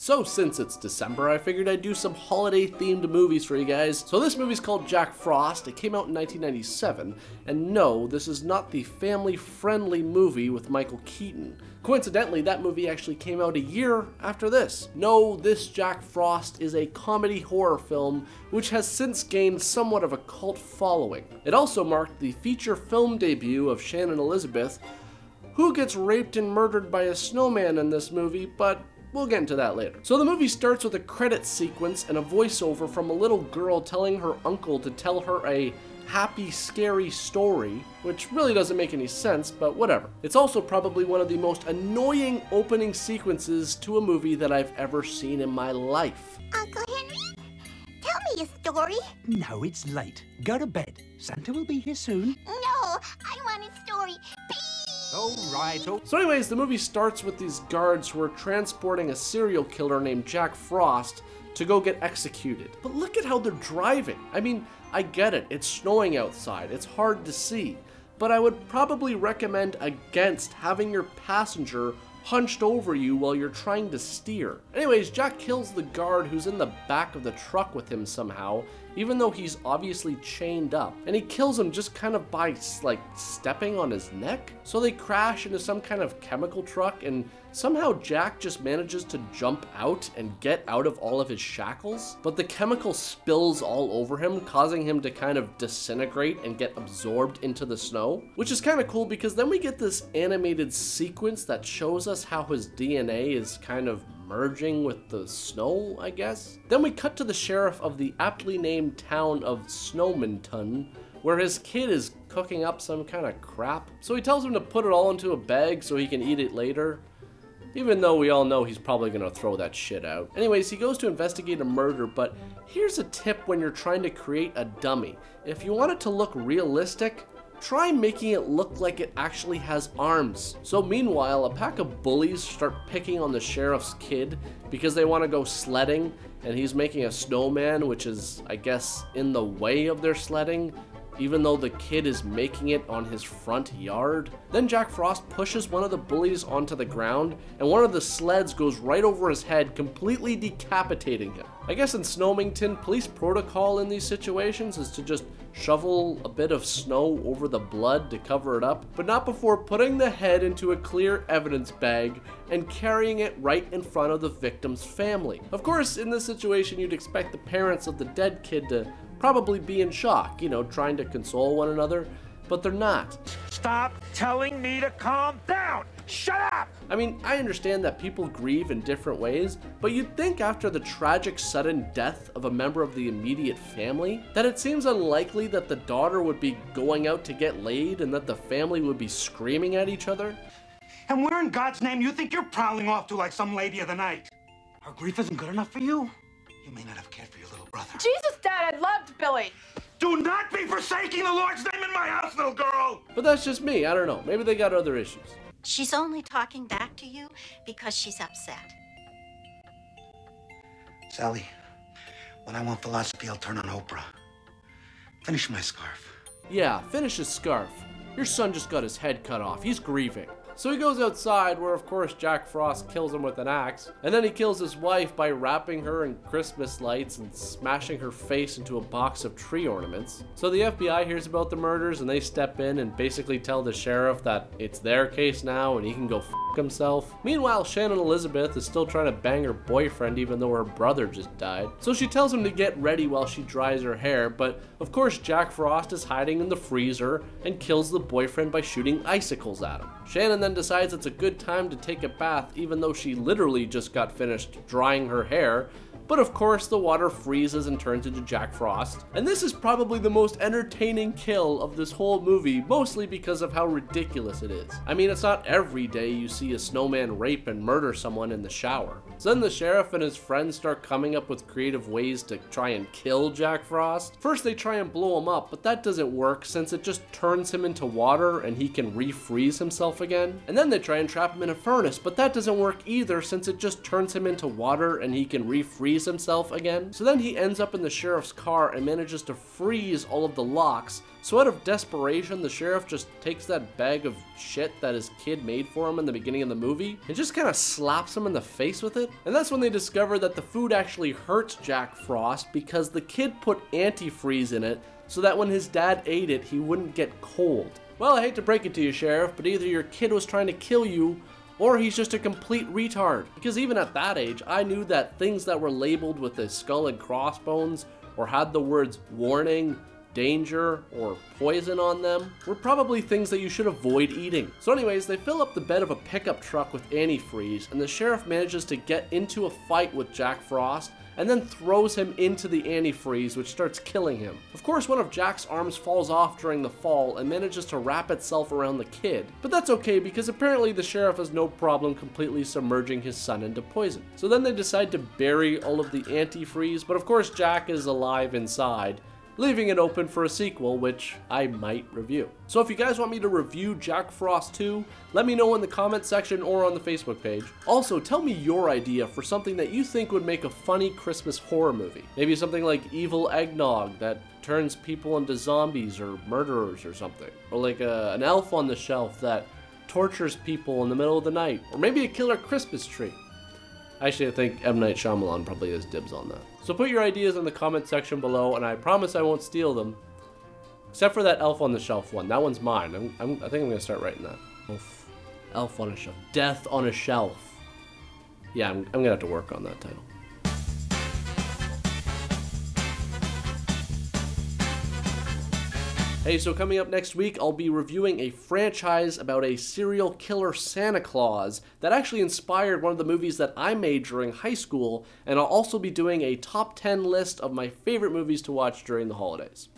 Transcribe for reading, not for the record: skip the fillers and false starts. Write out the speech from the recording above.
So since it's December, I figured I'd do some holiday themed movies for you guys. So this movie's called Jack Frost. It came out in 1997, and no, this is not the family-friendly movie with Michael Keaton. Coincidentally, that movie actually came out a year after this. No, this Jack Frost is a comedy horror film which has since gained somewhat of a cult following. It also marked the feature film debut of Shannon Elizabeth, who gets raped and murdered by a snowman in this movie, but we'll get into that later. So the movie starts with a credits sequence and a voiceover from a little girl telling her uncle to tell her a happy, scary story, which really doesn't make any sense, but whatever. It's also probably one of the most annoying opening sequences to a movie that I've ever seen in my life. Uncle Henry, tell me a story. No, it's late. Go to bed. Santa will be here soon. No, I want a story. Please. All right. So anyways, the movie starts with these guards who are transporting a serial killer named Jack Frost to go get executed. But look at how they're driving. I mean, I get it, it's snowing outside, it's hard to see, but I would probably recommend against having your passenger hunched over you while you're trying to steer. Anyways, Jack kills the guard who's in the back of the truck with him somehow, even though he's obviously chained up. And he kills him just kind of by, like, stepping on his neck. So they crash into some kind of chemical truck, and somehow Jack just manages to jump out and get out of all of his shackles. But the chemical spills all over him, causing him to kind of disintegrate and get absorbed into the snow. Which is kind of cool because then we get this animated sequence that shows us how his DNA is kind of merging with the snow, I guess. Then we cut to the sheriff of the aptly named town of Snowman, where his kid is cooking up some kind of crap. So he tells him to put it all into a bag so he can eat it later, even though we all know he's probably gonna throw that shit out. Anyways, he goes to investigate a murder, but here's a tip when you're trying to create a dummy. If you want it to look realistic, try making it look like it actually has arms. So meanwhile, a pack of bullies start picking on the sheriff's kid because they want to go sledding, and he's making a snowman, which is, I guess, in the way of their sledding, even though the kid is making it on his front yard. Then Jack Frost pushes one of the bullies onto the ground, and one of the sleds goes right over his head, completely decapitating him. I guess in Snowmington, police protocol in these situations is to just shovel a bit of snow over the blood to cover it up, but not before putting the head into a clear evidence bag and carrying it right in front of the victim's family. Of course, in this situation, you'd expect the parents of the dead kid to probably be in shock, you know, trying to console one another, but they're not. Stop telling me to calm down! Shut up! I mean, I understand that people grieve in different ways, but you'd think after the tragic sudden death of a member of the immediate family, that it seems unlikely that the daughter would be going out to get laid and that the family would be screaming at each other. And where in God's name you think you're prowling off to like some lady of the night? Our grief isn't good enough for you? You may not have cared for your little brother. Jesus, Dad, I loved Billy. Do not be forsaking the Lord's name in my house, little girl! But that's just me, I don't know. Maybe they got other issues. She's only talking back to you because she's upset. Sally, when I want philosophy, I'll turn on Oprah. Finish my scarf. Yeah, finish his scarf. Your son just got his head cut off. He's grieving. So he goes outside, where of course Jack Frost kills him with an axe, and then he kills his wife by wrapping her in Christmas lights and smashing her face into a box of tree ornaments. So the FBI hears about the murders, and they step in and basically tell the sheriff that it's their case now and he can go f himself. Meanwhile, Shannon Elizabeth is still trying to bang her boyfriend even though her brother just died. So she tells him to get ready while she dries her hair, but of course Jack Frost is hiding in the freezer and kills the boyfriend by shooting icicles at him. Shannon then decides it's a good time to take a bath even though she literally just got finished drying her hair, but of course the water freezes and turns into Jack Frost. And this is probably the most entertaining kill of this whole movie, mostly because of how ridiculous it is. I mean, it's not every day you see a snowman rape and murder someone in the shower. So then the sheriff and his friends start coming up with creative ways to try and kill Jack Frost. First they try and blow him up, but that doesn't work since it just turns him into water and he can refreeze himself again. And then they try and trap him in a furnace, but that doesn't work either since it just turns him into water and he can refreeze himself again. So then he ends up in the sheriff's car and manages to freeze all of the locks, So out of desperation, the sheriff just takes that bag of shit that his kid made for him in the beginning of the movie and just kind of slaps him in the face with it. And that's when they discover that the food actually hurts Jack Frost because the kid put antifreeze in it so that when his dad ate it, he wouldn't get cold. Well, I hate to break it to you, Sheriff, but either your kid was trying to kill you or he's just a complete retard. Because even at that age, I knew that things that were labeled with a skull and crossbones or had the words warning, danger, or poison on them were probably things that you should avoid eating. So anyways, they fill up the bed of a pickup truck with antifreeze, and the sheriff manages to get into a fight with Jack Frost and then throws him into the antifreeze, which starts killing him. Of course, one of Jack's arms falls off during the fall and manages to wrap itself around the kid. But that's okay because apparently the sheriff has no problem completely submerging his son into poison. So then they decide to bury all of the antifreeze, but of course Jack is alive inside, leaving it open for a sequel, which I might review. So if you guys want me to review Jack Frost 2, let me know in the comment section or on the Facebook page. Also, tell me your idea for something that you think would make a funny Christmas horror movie. Maybe something like evil eggnog that turns people into zombies or murderers or something. Or like an elf on the shelf that tortures people in the middle of the night. Or maybe a killer Christmas tree. Actually, I think M. Night Shyamalan probably has dibs on that. So put your ideas in the comment section below, and I promise I won't steal them. Except for that Elf on the Shelf one. That one's mine. I think I'm going to start writing that. Elf on a Shelf. Death on a Shelf. Yeah, I'm going to have to work on that title. Hey, so coming up next week, I'll be reviewing a franchise about a serial killer Santa Claus that actually inspired one of the movies that I made during high school, and I'll also be doing a top 10 list of my favorite movies to watch during the holidays.